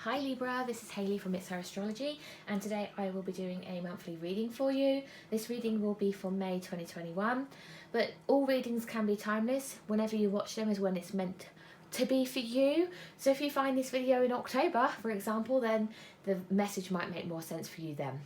Hi Libra, this is Hayley from It's Her Astrology, and today I will be doing a monthly reading for you. This reading will be for May 2021, but all readings can be timeless. Whenever you watch them is when it's meant to be for you. So if you find this video in October, for example, then the message might make more sense for you then.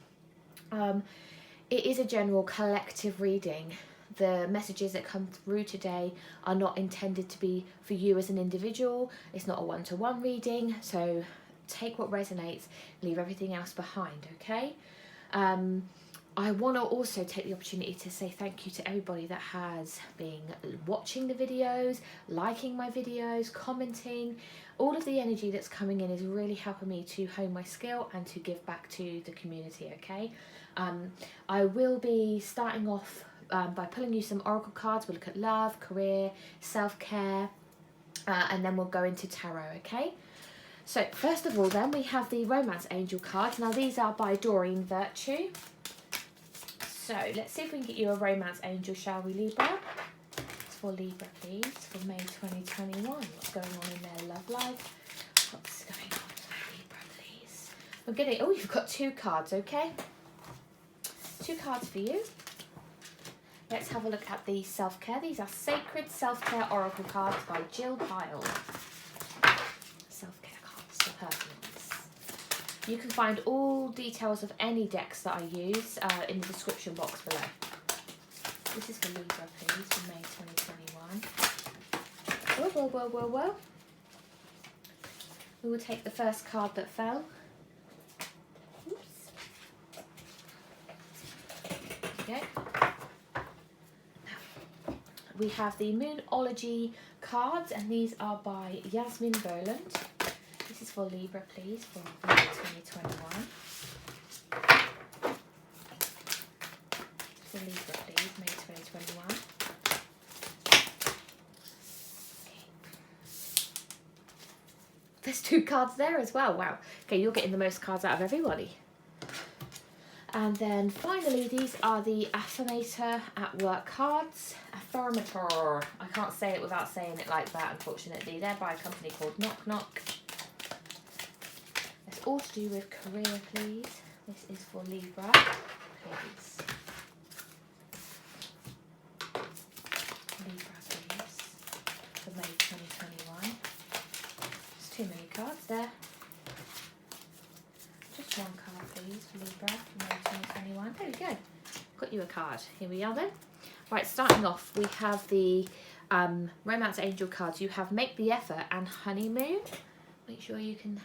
It is a general collective reading. The messages that come through today are not intended to be for you as an individual. It's not a one-to-one reading, so take what resonates, leave everything else behind, okay? I want to also take the opportunity to say thank you to everybody that has been watching the videos, liking my videos, commenting. All of the energy that's coming in is really helping me to hone my skill and to give back to the community, okay? I will be starting off by pulling you some oracle cards. We'll look at love, career, self-care, and then we'll go into tarot, okay? So first of all then, we have the Romance Angel cards. Now these are by Doreen Virtue. So let's see if we can get you a Romance Angel, shall we, Libra? It's for Libra, please, for May 2021. What's going on in their love life? What's going on with Libra, please? We're getting, oh, you've got two cards, okay? Two cards for you. Let's have a look at the self-care. These are Sacred Self-Care Oracle cards by Jill Pyle. Self-care cards for personals. You can find all details of any decks that I use in the description box below. This is for Libra, please, for May 2021. Whoa, whoa, whoa, whoa, whoa. We will take the first card that fell. Oops. Okay. We have the Moonology cards, and these are by Yasmin, Boland. This is for Libra, please, for May 2021. For Libra, please, May 2021. Okay. There's two cards there as well. Wow. Okay, you're getting the most cards out of everybody. And then finally, these are the Affirmator at Work cards. Affirmator. I can't say it without saying it like that, unfortunately. They're by a company called Knock Knock. It's all to do with career, please. This is for Libra, please. Libra, please. For May 2021. There's too many cards there. Just one card, please, for Libra for May 2021. There we go. Got you a card. Here we are then. Right, starting off, we have the Romance Angel cards. You have Make the Effort and Honeymoon. Make sure you can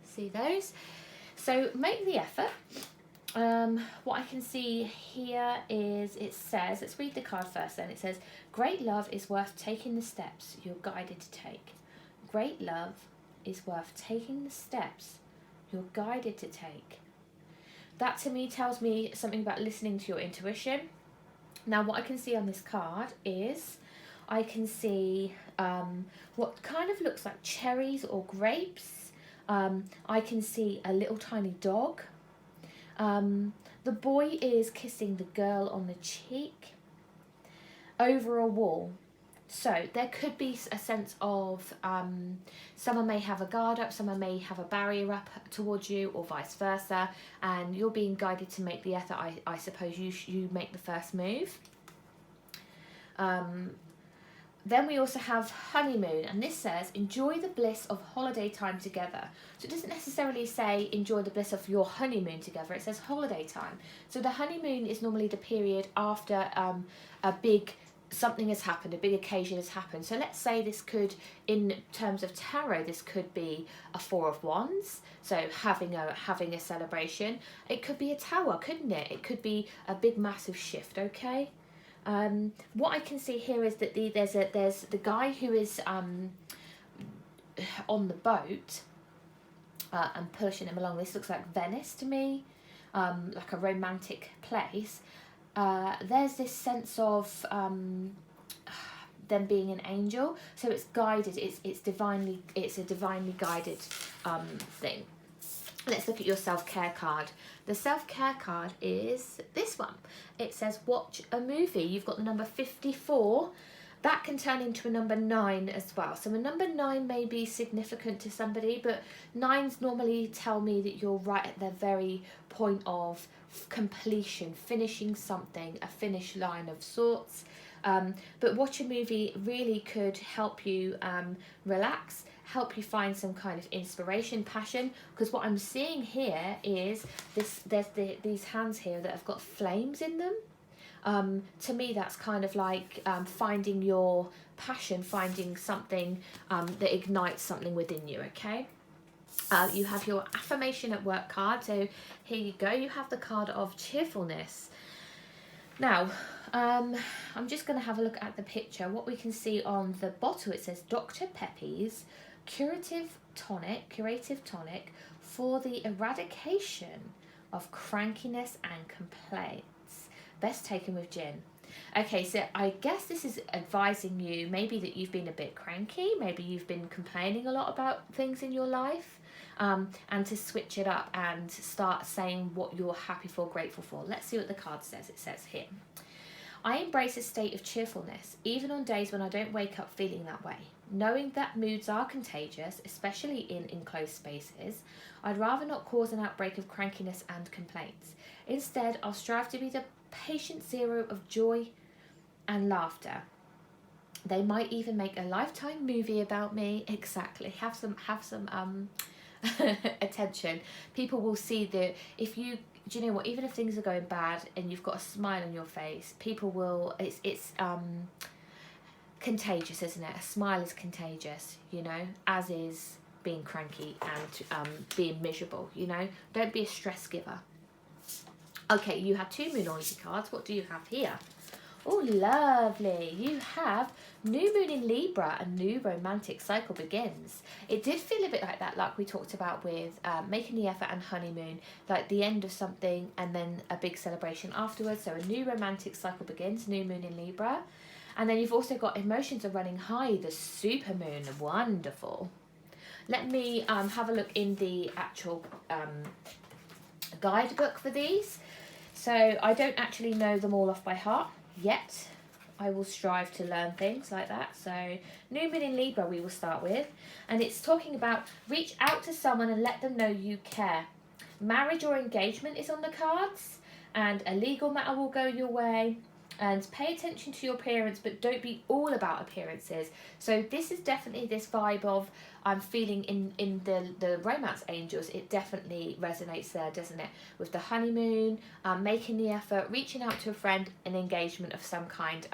see those. So, Make the Effort. What I can see here is it says, let's read the card first then. It says, great love is worth taking the steps you're guided to take. Great love is worth taking the steps you're guided to take. That to me tells me something about listening to your intuition. Now what I can see on this card is I can see what kind of looks like cherries or grapes. I can see a little tiny dog. The boy is kissing the girl on the cheek over a wall. So there could be a sense of someone may have a guard up, someone may have a barrier up towards you, or vice versa, and you're being guided to make the effort. I suppose you make the first move. Then we also have honeymoon, and this says enjoy the bliss of holiday time together. So it doesn't necessarily say enjoy the bliss of your honeymoon together. It says holiday time. So the honeymoon is normally the period after a big something has happened, a big occasion has happened. So let's say this could, in terms of tarot, this could be a Four of Wands, so having a celebration. It could be a tower, couldn't it? It could be a big massive shift, okay? What I can see here is that there's the guy who is on the boat and pushing him along. This looks like Venice to me, like a romantic place. There's this sense of them being an angel, so it's guided. It's a divinely guided thing. Let's look at your self-care card. The self-care card is this one. It says watch a movie. You've got the number 54. that can turn into a number 9 as well. So a number 9 may be significant to somebody, but 9s normally tell me that you're right at the very point of completion, finishing something, a finish line of sorts. But watch a movie really could help you relax, help you find some kind of inspiration, passion, because what I'm seeing here is there's these hands here that have got flames in them. To me, that's kind of like finding your passion, finding something that ignites something within you, okay? You have your affirmation at work card, so here you go. You have the card of cheerfulness. Now, I'm just going to have a look at the picture. What we can see on the bottle, it says Dr. Pepe's curative tonic for the eradication of crankiness and complaints. Best taken with gin. Okay, so I guess this is advising you maybe that you've been a bit cranky, maybe you've been complaining a lot about things in your life, and to switch it up and start saying what you're happy for, grateful for. Let's see what the card says. It says here, I embrace a state of cheerfulness, even on days when I don't wake up feeling that way. Knowing that moods are contagious, especially in enclosed spaces, I'd rather not cause an outbreak of crankiness and complaints. Instead, I'll strive to be the patient zero of joy and laughter. They might even make a Lifetime movie about me. Exactly. Have some attention. People will see that if you, do you know what, even if things are going bad and you've got a smile on your face, people will, it's contagious, isn't it? A smile is contagious, you know, as is being cranky and being miserable, you know. Don't be a stress giver. Okay, you have 2 Moonology cards. What do you have here? Oh, lovely. You have New Moon in Libra, a new romantic cycle begins. It did feel a bit like that, like we talked about with Making the Effort and Honeymoon, like the end of something and then a big celebration afterwards. So a new romantic cycle begins, New Moon in Libra. And then you've also got emotions are running high, the super moon. Wonderful. Let me have a look in the actual guidebook for these. So I don't actually know them all off by heart yet. I will strive to learn things like that. So New Moon in Libra we will start with. And it's talking about reach out to someone and let them know you care. Marriage or engagement is on the cards. And a legal matter will go your way. And pay attention to your appearance, but don't be all about appearances. So this is definitely this vibe of I'm feeling in the romance angels. It definitely resonates there, doesn't it? With the honeymoon, making the effort, reaching out to a friend, an engagement of some kind.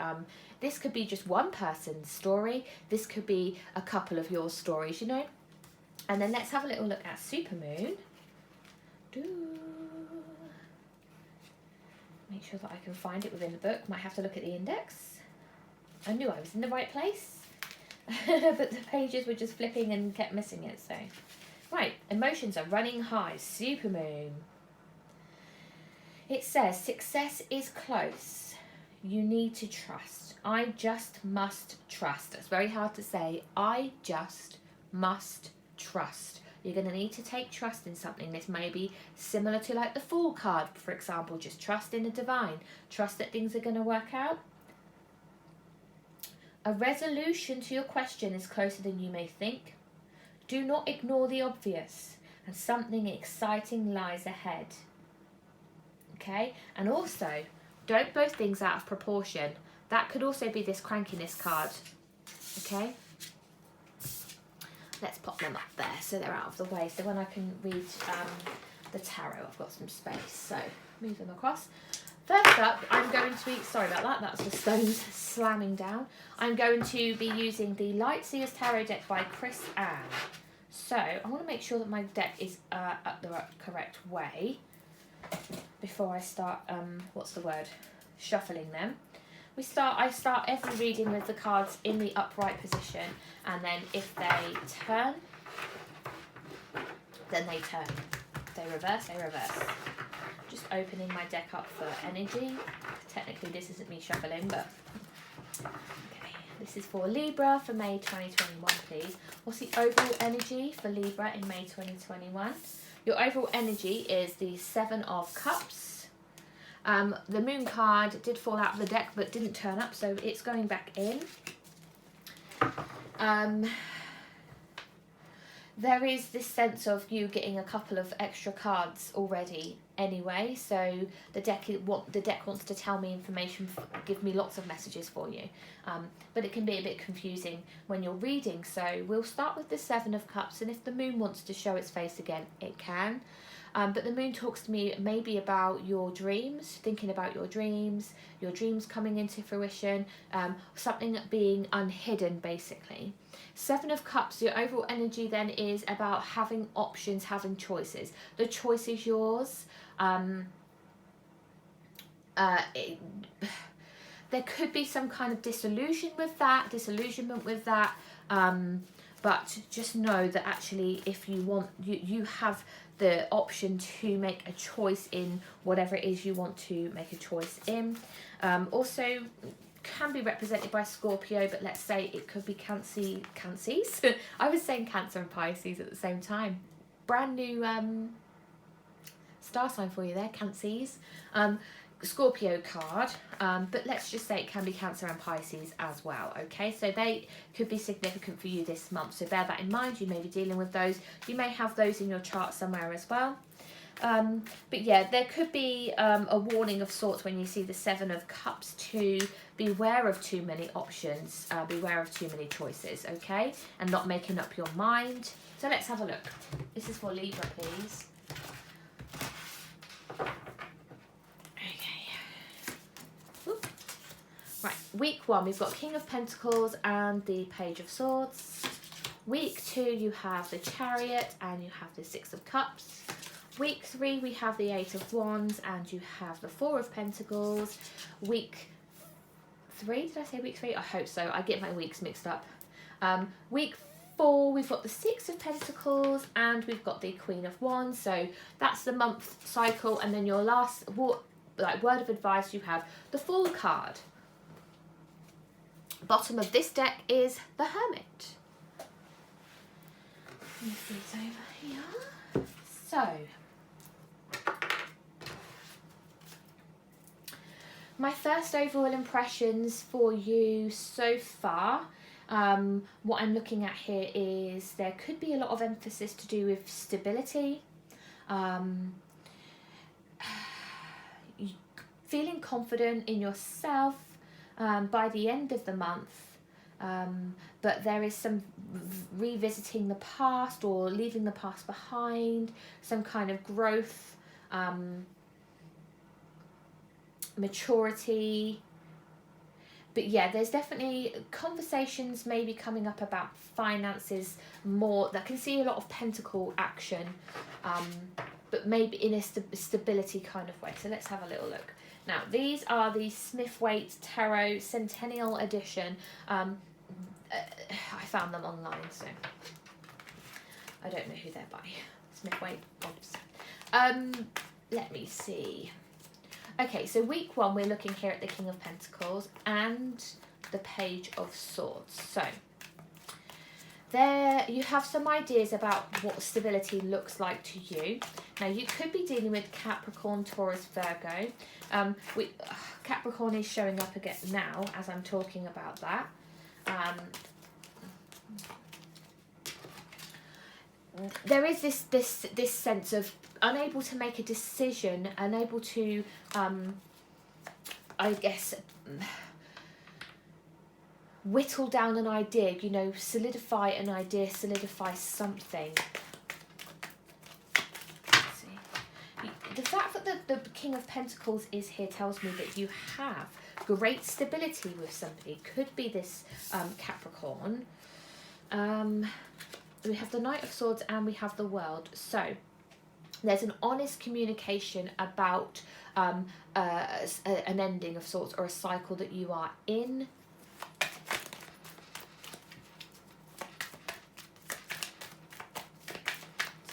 This could be just one person's story. This could be a couple of your stories, you know. And then let's have a little look at Supermoon. Make sure that I can find it within the book. Might have to look at the index. I knew I was in the right place. But the pages were just flipping and kept missing it. So, right. Emotions are running high. Supermoon. It says, success is close. You need to trust. I just must trust. It's very hard to say. I just must trust. You're going to need to take trust in something. This may be similar to like the Fool card, for example. Just trust in the divine. Trust that things are going to work out. A resolution to your question is closer than you may think. Do not ignore the obvious. And something exciting lies ahead. Okay? And also, don't blow things out of proportion. That could also be this crankiness card. Okay? Let's pop them up there so they're out of the way. So when I can read the tarot, I've got some space. So move them across. First up, I'm going to be, sorry about that, that's the stones slamming down. I'm going to be using the Light Seers Tarot deck by Chris Ann. So I want to make sure that my deck is up the correct way before I start, shuffling them. I start every reading with the cards in the upright position, and then if they turn, then they turn. If they reverse, they reverse. Just opening my deck up for energy. Technically this isn't me shuffling, but okay. This is for Libra for May 2021, please. What's the overall energy for Libra in May 2021? Your overall energy is the 7 of Cups. The Moon card did fall out of the deck but didn't turn up, so it's going back in. There is this sense of you getting a couple of extra cards already anyway, so the deck wants to tell me information, give me lots of messages for you, but it can be a bit confusing when you're reading. So we'll start with the Seven of Cups, and if the moon wants to show its face again, it can. But the moon talks to me maybe about your dreams, thinking about your dreams coming into fruition, something being unhidden, basically. Seven of Cups, your overall energy then is about having options, having choices. The choice is yours. There could be some kind of disillusionment with that, but just know that actually if you want, you have the option to make a choice in whatever it is you want to make a choice in. Also can be represented by Scorpio, but let's say it could be Cancers. I was saying Cancer and Pisces at the same time. Brand new star sign for you there, Cancers. Scorpio card, but let's just say it can be Cancer and Pisces as well. Okay, so they could be significant for you this month, so bear that in mind. You may be dealing with those. You may have those in your chart somewhere as well. But yeah, there could be a warning of sorts when you see the Seven of Cups to beware of too many options, beware of too many choices, okay, and not making up your mind. So let's have a look. This is for Libra, please. Right, week 1, we've got King of Pentacles and the Page of Swords. Week 2, you have the Chariot and you have the Six of Cups. Week 3, we have the Eight of Wands and you have the Four of Pentacles. Week 3, did I say week 3? I hope so. I get my weeks mixed up. Week 4, we've got the Six of Pentacles and we've got the Queen of Wands. So that's the month cycle, and then your last word of advice, you have the Fool card. Bottom of this deck is the Hermit. Let me see, it's over here. So, my first overall impressions for you so far, what I'm looking at here is there could be a lot of emphasis to do with stability, feeling confident in yourself by the end of the month, but there is some revisiting the past or leaving the past behind, some kind of growth, maturity. But yeah, there's definitely conversations maybe coming up about finances more. That can see a lot of pentacle action, but maybe in a stability kind of way. So let's have a little look. Now, these are the Smith-Waite Tarot Centennial Edition. I found them online, so I don't know who they're by. Smith-Waite. Let me see. Okay, so week 1, we're looking here at the King of Pentacles and the Page of Swords. So there you have some ideas about what stability looks like to you. Now, you could be dealing with Capricorn, Taurus, Virgo. Capricorn is showing up again now as I'm talking about that. There is this sense of unable to make a decision, unable to, I guess, whittle down an idea, you know, solidify an idea, solidify something. Let's see. The fact that the King of Pentacles is here tells me that you have great stability with somebody. Could be this Capricorn. We have the Knight of Swords and we have the World. So there's an honest communication about an ending of sorts or a cycle that you are in.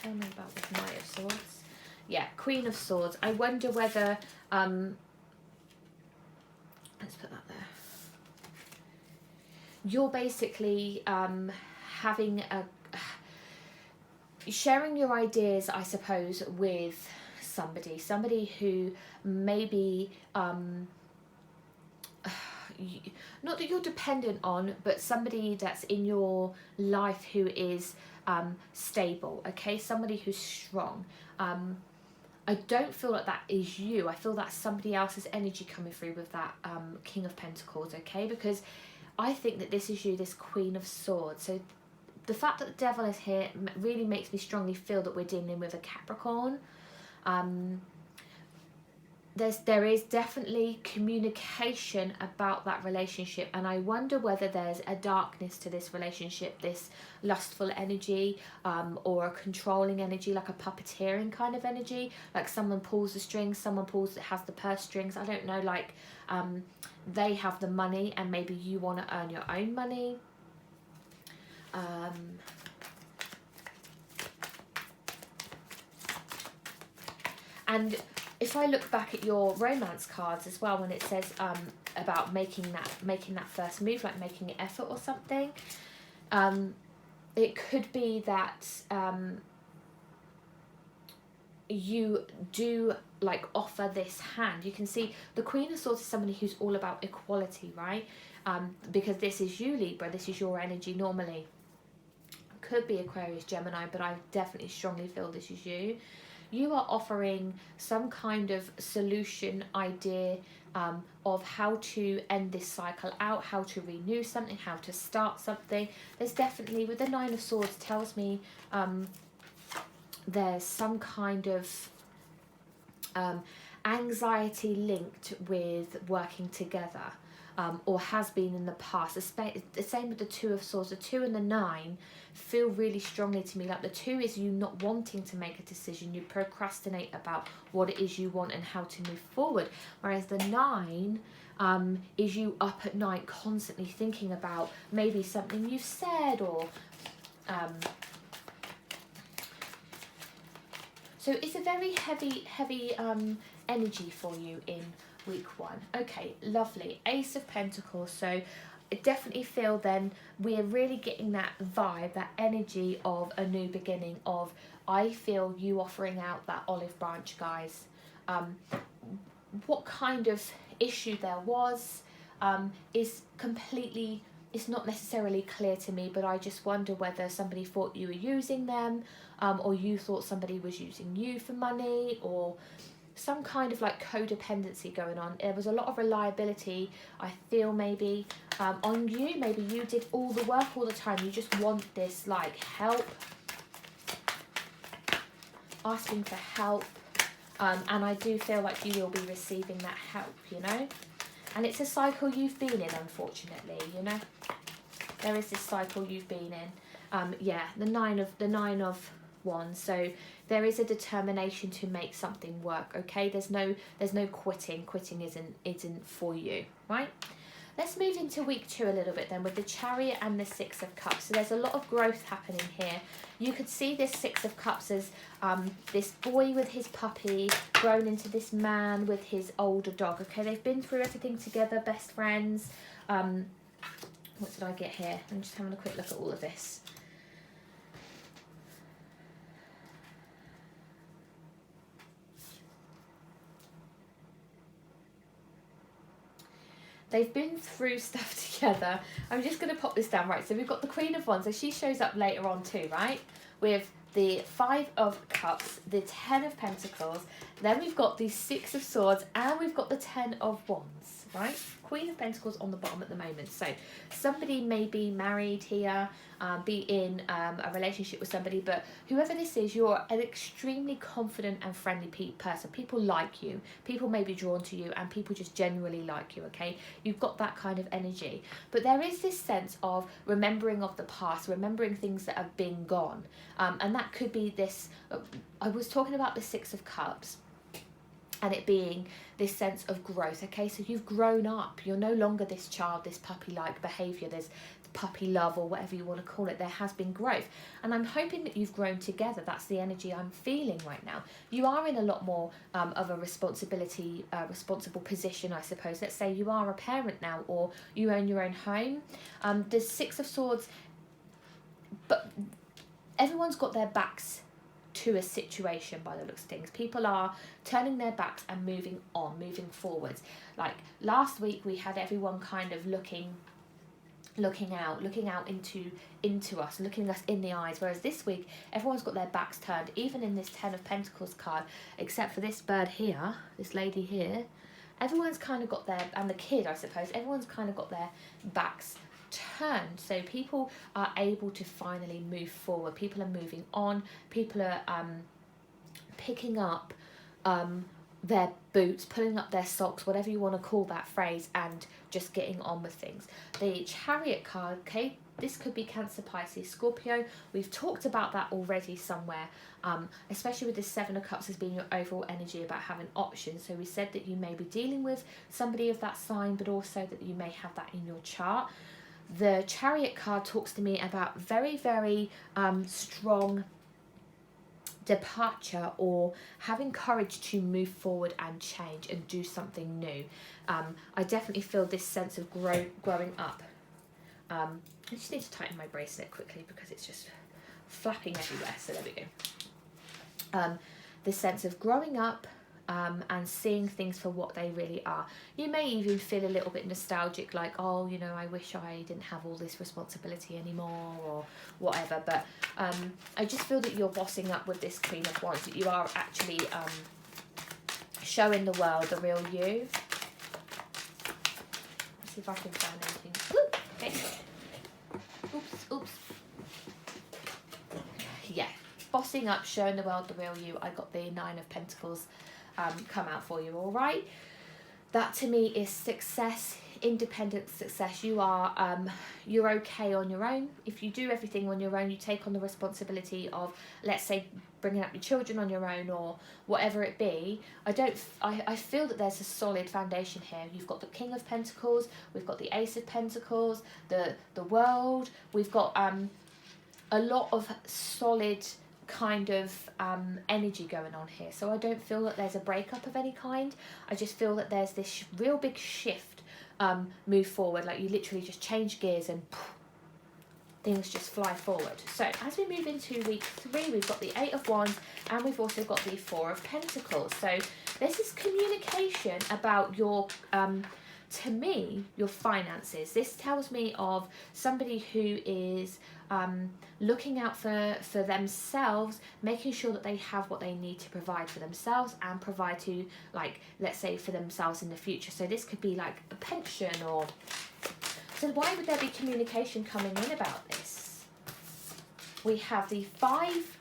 Tell me about this Knight of Swords. Yeah, Queen of Swords. I wonder whether let's put that there. You're basically having sharing your ideas, I suppose, with somebody who maybe not that you're dependent on, but somebody that's in your life who is stable, okay? Somebody who's strong. I don't feel like that is you. I feel that's somebody else's energy coming through with that King of Pentacles, okay? Because I think that this is you, this Queen of Swords. So the fact that the Devil is here really makes me strongly feel that we're dealing with a Capricorn. There is definitely communication about that relationship, and I wonder whether there's a darkness to this relationship, this lustful energy, or a controlling energy, like a puppeteering kind of energy, like someone pulls the strings, someone has the purse strings. I don't know, like they have the money and maybe you want to earn your own money. And if I look back at your romance cards as well, when it says about making that first move, like making an effort or something, it could be that you do like offer this hand. You can see the Queen of Swords is somebody who's all about equality, right? Because this is you, Libra, this is your energy normally. Could be Aquarius, Gemini, but I definitely strongly feel this is you. You are offering some kind of solution, idea of how to end this cycle out, how to renew something, how to start something. There's definitely, with the Nine of Swords, tells me there's some kind of anxiety linked with working together, or has been in the past. The same with the Two of Swords. The 2 and the 9 feel really strongly to me like the 2 is you not wanting to make a decision. You procrastinate about what it is you want and how to move forward, whereas the 9 is you up at night constantly thinking about maybe something you've said, or so it's a very heavy energy for you in week 1. Okay, lovely. Ace of Pentacles. So I definitely feel then we're really getting that vibe, that energy of a new beginning, of I feel you offering out that olive branch, guys. What kind of issue there was is completely, it's not necessarily clear to me, but I just wonder whether somebody thought you were using them, or you thought somebody was using you for money, or some kind of like codependency going on. There was a lot of reliability, I feel, maybe on you. Maybe you did all the work all the time. You just want this like help, asking for help, and I do feel like you will be receiving that help, you know. And it's a cycle you've been in, unfortunately, you know. There is this cycle you've been in. Yeah, the nine of Wands. So there is a determination to make something work. Okay, there's no quitting. Quitting isn't for you, right? Let's move into week 2 a little bit then, with the Chariot and the Six of Cups. So there's a lot of growth happening here. You could see this Six of Cups as this boy with his puppy grown into this man with his older dog. Okay, they've been through everything together, best friends. What did I get here? I'm just having a quick look at all of this. They've been through stuff together. I'm just going to pop this down. Right, so we've got the Queen of Wands. So she shows up later on too, right? With the 5 of Cups, the 10 of Pentacles. Then we've got the 6 of Swords, and we've got the 10 of Wands, right? Queen of Pentacles on the bottom at the moment. So somebody may be married here, be in a relationship with somebody, but whoever this is, you're an extremely confident and friendly person. People like you. People may be drawn to you, and people just generally like you, okay? You've got that kind of energy. But there is this sense of remembering of the past, remembering things that have been gone. And that could be this, I was talking about the 6 of Cups, and it being this sense of growth, okay? So you've grown up. You're no longer this child, this puppy-like behaviour, this puppy love, or whatever you want to call it. There has been growth. And I'm hoping that you've grown together. That's the energy I'm feeling right now. You are in a lot more of a responsible position, I suppose. Let's say you are a parent now, or you own your own home. The 6 of Swords, but everyone's got their backs to a situation by the looks of things. People are turning their backs and moving on, moving forwards. Like last week we had everyone kind of looking out into us, looking us in the eyes, whereas this week everyone's got their backs turned, even in this 10 of Pentacles card, except for this bird here, this lady here. Everyone's kind of got their, and the kid I suppose, everyone's kind of got their backs turned. So people are able to finally move forward, people are moving on, people are picking up their boots, pulling up their socks, whatever you want to call that phrase, and just getting on with things. The Chariot card, okay, this could be Cancer, Pisces, Scorpio. We've talked about that already somewhere, especially with the Seven of Cups as being your overall energy about having options. So we said that you may be dealing with somebody of that sign, but also that you may have that in your chart. The Chariot card talks to me about very, very strong departure, or having courage to move forward and change and do something new. I definitely feel this sense of growing up. I just need to tighten my bracelet quickly because it's just flapping everywhere, so there we go. This sense of growing up and seeing things for what they really are. You may even feel a little bit nostalgic, like, oh, you know, I wish I didn't have all this responsibility anymore, or whatever, but I just feel that you're bossing up with this Queen of Wands, that you are actually showing the world the real you. Let's see if I can find anything. Ooh, okay. Oops. Yeah, bossing up, showing the world the real you. I got the Nine of Pentacles come out for you, all right? That to me is success, independent success. You are you're okay on your own. If you do everything on your own, you take on the responsibility of, let's say, bringing up your children on your own, or whatever it be. I feel that there's a solid foundation here. You've got the King of Pentacles, we've got the Ace of Pentacles, the World. We've got a lot of solid kind of energy going on here. So I don't feel that there's a breakup of any kind. I just feel that there's this real big shift, move forward, like you literally just change gears and poof, things just fly forward. So as we move into week 3, we've got the 8 of Wands and we've also got the 4 of Pentacles. So this is communication about your to me, your finances. This tells me of somebody who is looking out for themselves, making sure that they have what they need to provide for themselves and provide to, like, let's say, for themselves in the future. So this could be like a pension, or... So why would there be communication coming in about this? We have the 5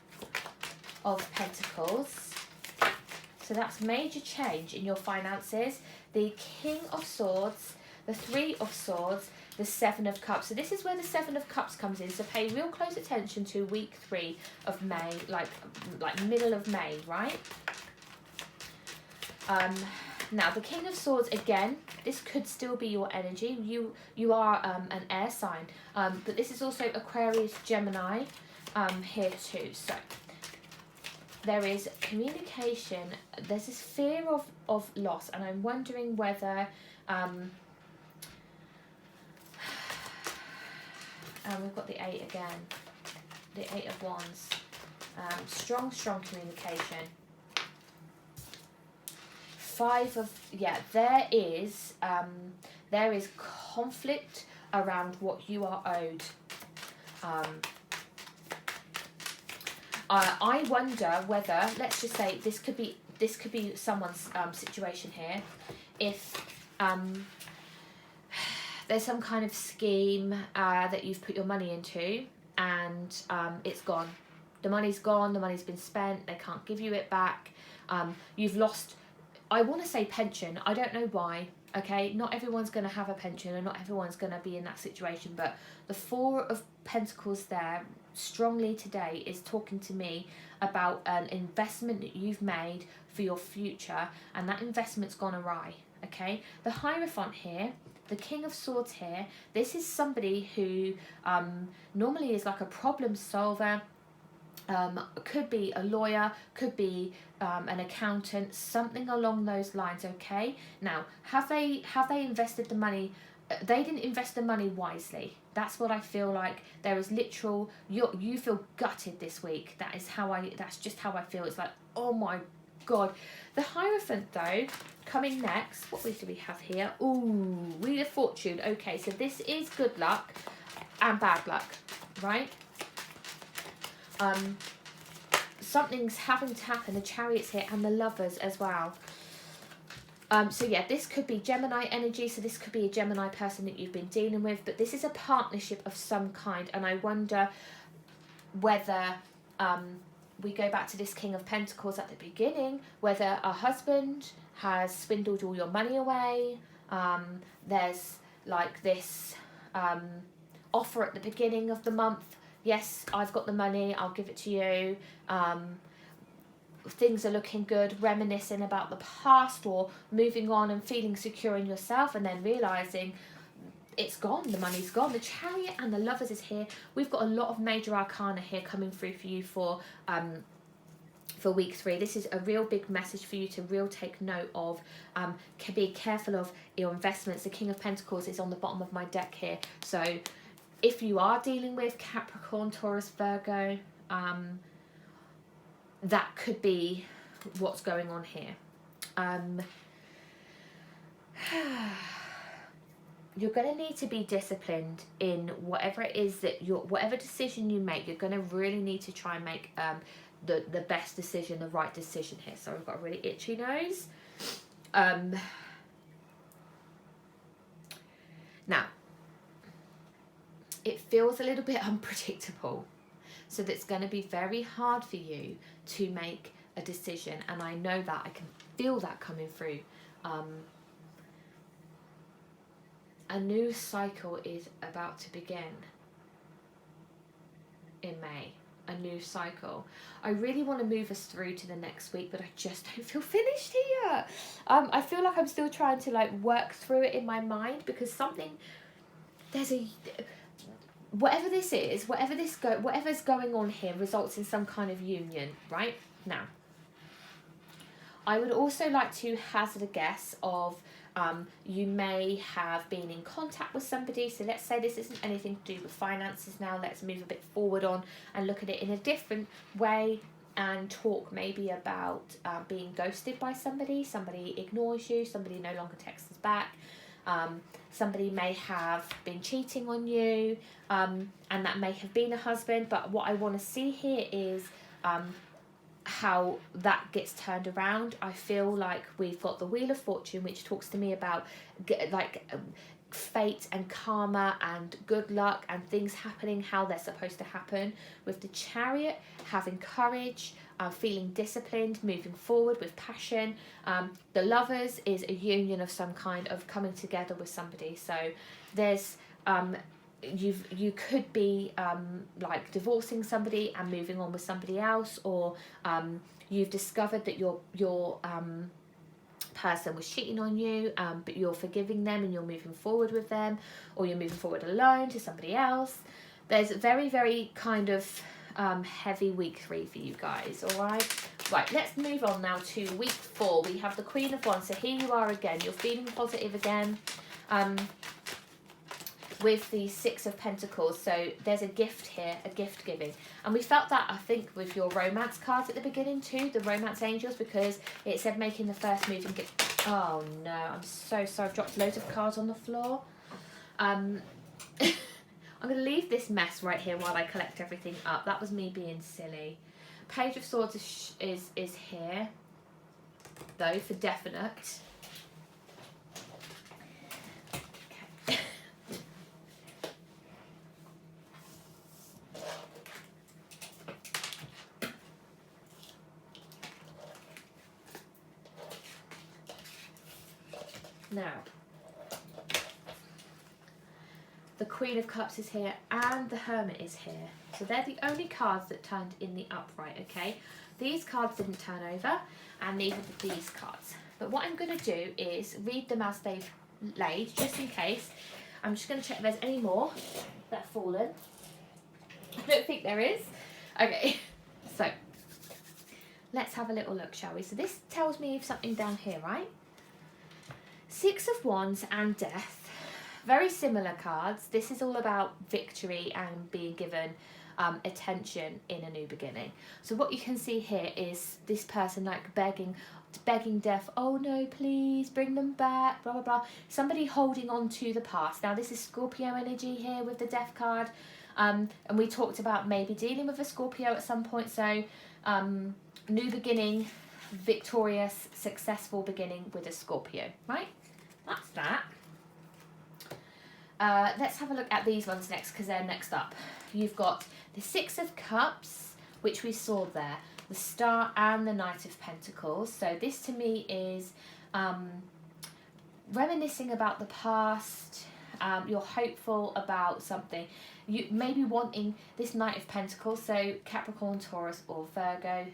of Pentacles. So that's major change in your finances. The King of Swords, the 3 of Swords, the 7 of Cups. So this is where the 7 of Cups comes in. So pay real close attention to week 3 of May, like middle of May, right? Now the King of Swords, again, this could still be your energy. You are an air sign, but this is also Aquarius, Gemini here too. So there is communication, there's this fear of loss, and I'm wondering whether, and we've got the 8 again, the 8 of Wands, strong communication. 5 of, yeah, there is conflict around what you are owed. I wonder whether, let's just say, this could be someone's situation here. If there's some kind of scheme that you've put your money into and it's gone. The money's gone, the money's been spent, they can't give you it back. You've lost, I want to say pension, I don't know why. Okay, not everyone's going to have a pension and not everyone's going to be in that situation, but the 4 of Pentacles there strongly today is talking to me about an investment that you've made for your future, and that investment's gone awry. Okay, the Hierophant here, the King of Swords here, this is somebody who normally is like a problem solver. Could be a lawyer, could be an accountant, something along those lines. Okay, now have they invested the money they didn't invest the money wisely. That's what I feel like. There is literal, you feel gutted this week. That's just how I feel. It's like, oh my God. The Hierophant though, coming next, what do we have here? Ooh, Wheel of Fortune. Okay, so this is good luck and bad luck, right? Something's having to happen. The Chariot's here and the Lovers as well. So yeah, this could be Gemini energy, so this could be a Gemini person that you've been dealing with, but this is a partnership of some kind, and I wonder whether we go back to this King of Pentacles at the beginning, whether a husband has swindled all your money away. There's like this offer at the beginning of the month. Yes, I've got the money, I'll give it to you. Things are looking good, reminiscing about the past or moving on and feeling secure in yourself, and then realising it's gone, the money's gone. The Chariot and the Lovers is here. We've got a lot of major arcana here coming through for you for week 3. This is a real big message for you to take note of. Be careful of your investments. The King of Pentacles is on the bottom of my deck here. So if you are dealing with Capricorn, Taurus, Virgo, that could be what's going on here. You're going to need to be disciplined in whatever it is that whatever decision you make. You're going to really need to try and make the best decision, the right decision here. So I've got a really itchy nose. Now, it feels a little bit unpredictable. So that's going to be very hard for you to make a decision. And I know that. I can feel that coming through. A new cycle is about to begin in May. A new cycle. I really want to move us through to the next week, but I just don't feel finished here. I feel like I'm still trying to like work through it in my mind, because whatever this is, whatever's going on here results in some kind of union, right? Now, I would also like to hazard a guess of you may have been in contact with somebody. So let's say this isn't anything to do with finances now. Let's move a bit forward on and look at it in a different way and talk maybe about being ghosted by somebody. Somebody ignores you. Somebody no longer texts back. Somebody may have been cheating on you, and that may have been a husband. But what I want to see here is how that gets turned around. I feel like we've got the Wheel of Fortune, which talks to me about fate and karma and good luck and things happening how they're supposed to happen. With the Chariot, having courage, feeling disciplined, moving forward with passion. The Lovers is a union of some kind, of coming together with somebody. So there's you could be like divorcing somebody and moving on with somebody else, or you've discovered that your person was cheating on you, but you're forgiving them and you're moving forward with them, or you're moving forward alone to somebody else. There's a very, very kind of heavy week 3 for you guys. All right, let's move on now to week 4. We have the Queen of Wands. So here you are again, you're feeling positive again, with the Six of Pentacles. So there's a gift here, a gift giving, and we felt that, I think, with your romance cards at the beginning too, the romance angels, because it said making the first move and get. Oh no, I'm so sorry, I've dropped loads of cards on the floor. I'm going to leave this mess right here while I collect everything up. That was me being silly. Page of Swords is here, though, for definite. Okay. Now, the Queen of Cups is here and the Hermit is here. So they're the only cards that turned in the upright, okay? These cards didn't turn over, and neither did these cards. But what I'm going to do is read them as they've laid, just in case. I'm just going to check if there's any more that have fallen. I don't think there is. Okay, so let's have a little look, shall we? So this tells me something down here, right? Six of Wands and Death. very similar cards. This is all about victory and being given attention in a new beginning. So what you can see here is this person like begging death, oh no, please bring them back, blah blah blah. Somebody holding on to the past. Now this is Scorpio energy here with the death card, and we talked about maybe dealing with a Scorpio at some point. So new beginning, victorious, successful beginning with a Scorpio, right? That's that. Let's have a look at these ones next, because they're next up. You've got the Six of Cups, which we saw there, the Star and the Knight of Pentacles. So this to me is reminiscing about the past. You're hopeful about something. You may be wanting this Knight of Pentacles, so Capricorn, Taurus or Virgo,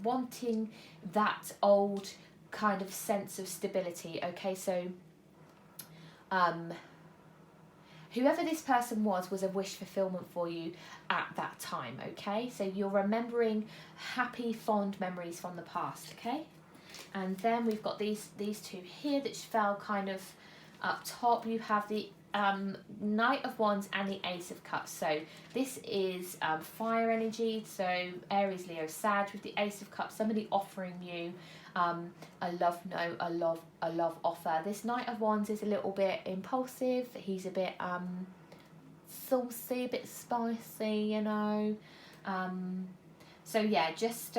wanting that old kind of sense of stability. Okay, so whoever this person was a wish fulfillment for you at that time, okay? So you're remembering happy, fond memories from the past, okay? And then we've got these two here that fell kind of up top. You have the Knight of Wands and the Ace of Cups. So this is fire energy, so Aries, Leo, Sag. With the Ace of Cups, somebody offering you a love note, a love offer. This Knight of Wands is a little bit impulsive. He's a bit saucy, a bit spicy, you know. So yeah, just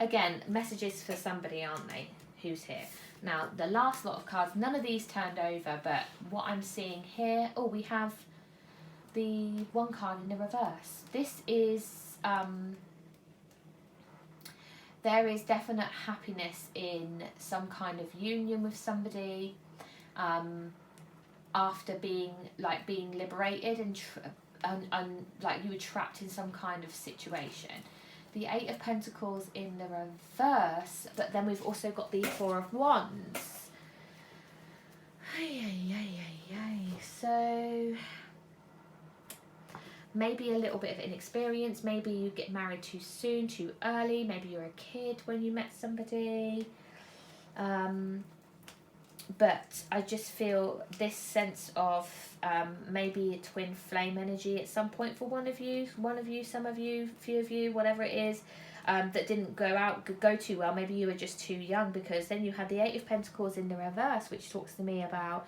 again, messages for somebody, aren't they, who's here. Now the last lot of cards, none of these turned over, but what I'm seeing here, oh, we have the one card in the reverse. This is there is definite happiness in some kind of union with somebody after being liberated and like you were trapped in some kind of situation. The Eight of Pentacles in the reverse, but then we've also got the Four of Wands. So maybe a little bit of inexperience. Maybe you get married too soon, too early. Maybe you're a kid when you met somebody. But I just feel this sense of maybe a twin flame energy at some point for one of you, some of you, few of you, whatever it is, that didn't go too well. Maybe you were just too young, because then you had the Eight of Pentacles in the reverse, which talks to me about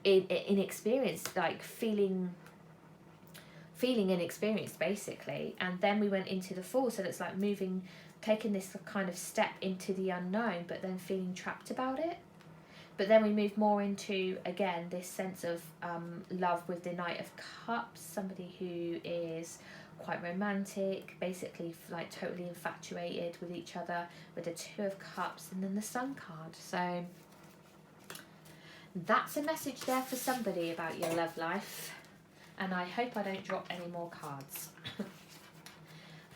inexperience, like feeling inexperienced basically. And then we went into the Fool, so that's like taking this kind of step into the unknown, but then feeling trapped about it. But then we move more into, again, this sense of love with the Knight of Cups, somebody who is quite romantic, basically like totally infatuated with each other, with the Two of Cups and then the Sun card. So that's a message there for somebody about your love life. And I hope I don't drop any more cards.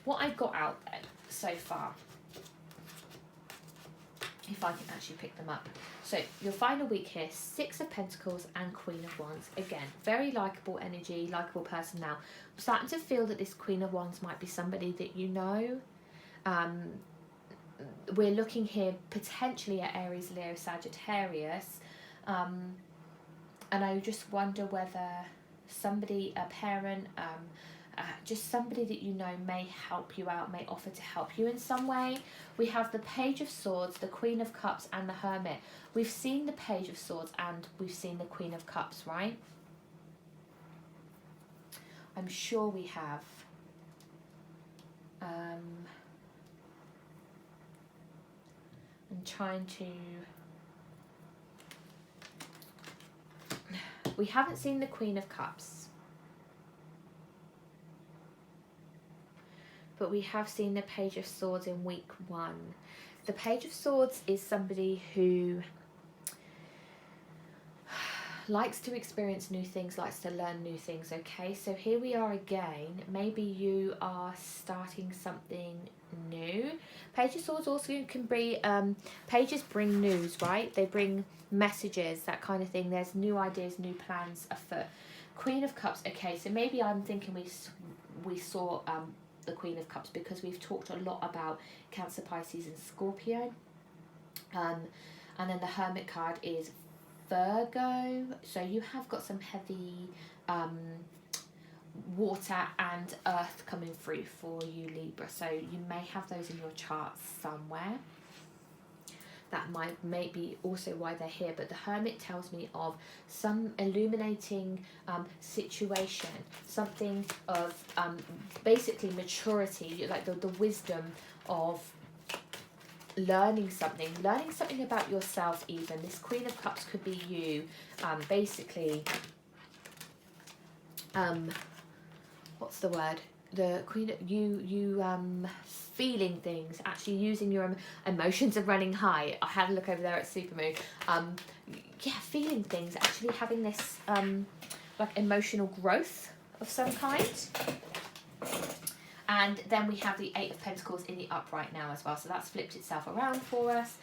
What I've got out there so far, if I can actually pick them up. So your final week here, Six of Pentacles and Queen of Wands. Again, very likeable energy, likeable person now. I'm starting to feel that this Queen of Wands might be somebody that you know. We're looking here potentially at Aries, Leo, Sagittarius. And I just wonder whether somebody, a parent, just somebody that you know may help you out, may offer to help you in some way. We have the Page of Swords, the Queen of Cups and the Hermit. We've seen the Page of Swords and we've seen the Queen of Cups, right? I'm sure we have. I'm trying to... We haven't seen the Queen of Cups. But we have seen the Page of Swords in week 1. The Page of Swords is somebody who likes to experience new things, likes to learn new things, okay? So here we are again. Maybe you are starting something new. Page of Swords also can be, pages bring news, right? They bring messages, that kind of thing. There's new ideas, new plans afoot. Queen of Cups, okay, so maybe I'm thinking we saw... the Queen of Cups, because we've talked a lot about Cancer, Pisces and Scorpio. And then the Hermit card is Virgo, so you have got some heavy water and earth coming through for you, Libra, so you may have those in your charts somewhere. That may be also why they're here, but the Hermit tells me of some illuminating situation, something of basically maturity, like the wisdom of learning something about yourself even. This Queen of Cups could be you, basically, what's the word? The Queen, you feeling things, actually using your emotions and running high. I had a look over there at Supermoon. Yeah, feeling things, actually having this like emotional growth of some kind. And then we have the Eight of Pentacles in the upright now as well, so that's flipped itself around for us.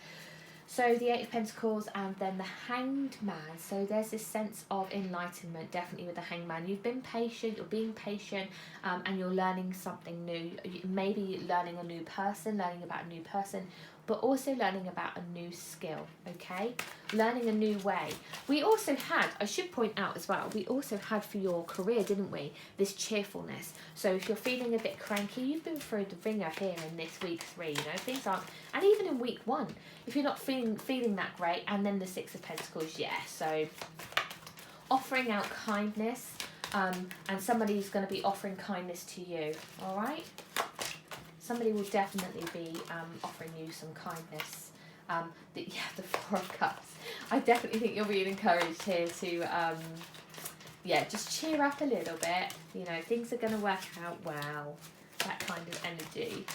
So the Eight of Pentacles and then the Hanged Man. So there's this sense of enlightenment, definitely with the Hanged Man. You've been patient, you're being patient, and you're learning something new. Maybe learning a new person, learning about a new person, but also learning about a new skill, okay? Learning a new way. We also had, I should point out as well, we also had for your career, didn't we, this cheerfulness. So if you're feeling a bit cranky, you've been through the ringer here in this week 3, you know, things aren't, and even in week 1, if you're not feeling that great, and then the Six of Pentacles, yeah, so offering out kindness, and somebody's going to be offering kindness to you, all right? Somebody will definitely be offering you some kindness. The Four of Cups. I definitely think you're being encouraged here to, yeah, just cheer up a little bit. You know, things are going to work out well. That kind of energy.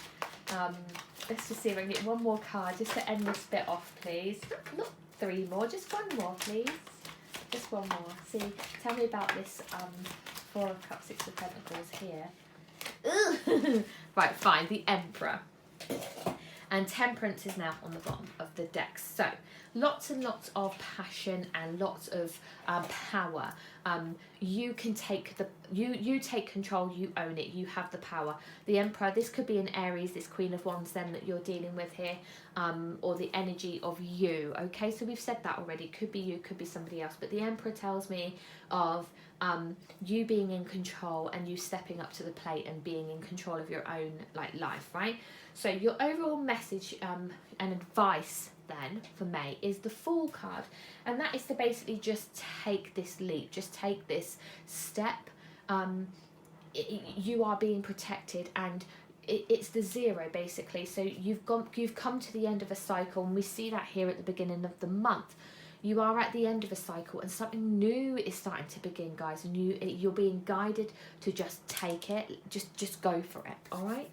Let's just see if I can get one more card just to end this bit off, please. Not 3 more, just 1 more, please. Just 1 more. See, tell me about this Four of Cups, Six of Pentacles here. Right, fine, the Emperor. And Temperance is now on the bottom of the deck. So, lots and lots of passion and lots of power. You can take you take control, you own it, you have the power. The Emperor, this could be an Aries, this Queen of Wands then that you're dealing with here, or the energy of you, okay? So we've said that already, could be you, could be somebody else, but the Emperor tells me of you being in control and you stepping up to the plate and being in control of your own life, right? So your overall message and advice then for May is the Fool card, and that is to basically just take this leap, just take this step. You are being protected, and it's the 0 basically. So you've come to the end of a cycle, and we see that here at the beginning of the month. You are at the end of a cycle and something new is starting to begin, guys, and you're being guided to just take it, just go for it, all right?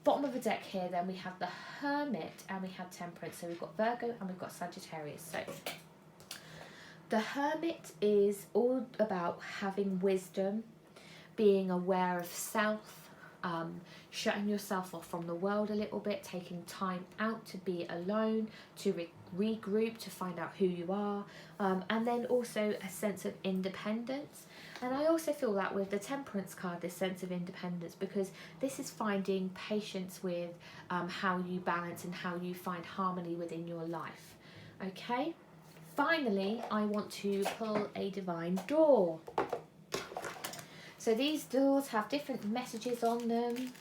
Bottom of the deck here, then we have the Hermit and we have Temperance. So we've got Virgo and we've got Sagittarius. So the Hermit is all about having wisdom, being aware of self, shutting yourself off from the world a little bit, taking time out to be alone, to regroup, to find out who you are, and then also a sense of independence. And I also feel that with the Temperance card, this sense of independence, because this is finding patience with how you balance and how you find harmony within your life. Okay? Finally, I want to pull a Divine Door. So these doors have different messages on them.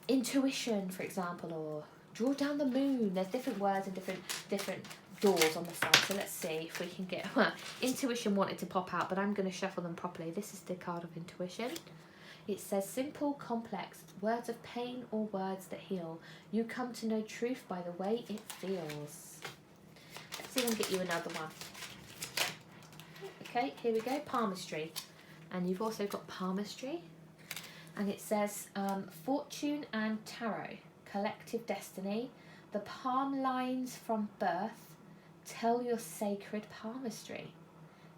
Intuition, for example, or draw down the moon. There's different words and different doors on the side. So let's see if we can get... Intuition wanted to pop out, but I'm going to shuffle them properly. This is the card of Intuition. It says, simple, complex, words of pain or words that heal. You come to know truth by the way it feels. Let's see if I can get you another one. Okay, here we go, palmistry. And you've also got palmistry. And it says, fortune and tarot, collective destiny, the palm lines from birth, tell your sacred palmistry.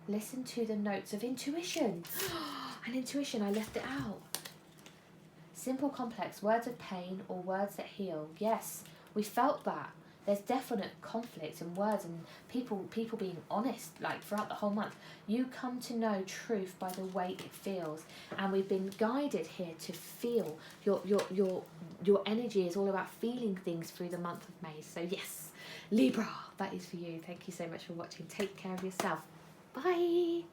Listen to the notes of intuition. And intuition, I left it out. Simple, complex, words of pain or words that heal. Yes, we felt that. There's definite conflict in words and people being honest, like throughout the whole month. You come to know truth by the way it feels, and we've been guided here to feel. Your energy is all about feeling things through the month of May. So yes, Libra, that is for you. Thank you so much for watching. Take care of yourself. Bye.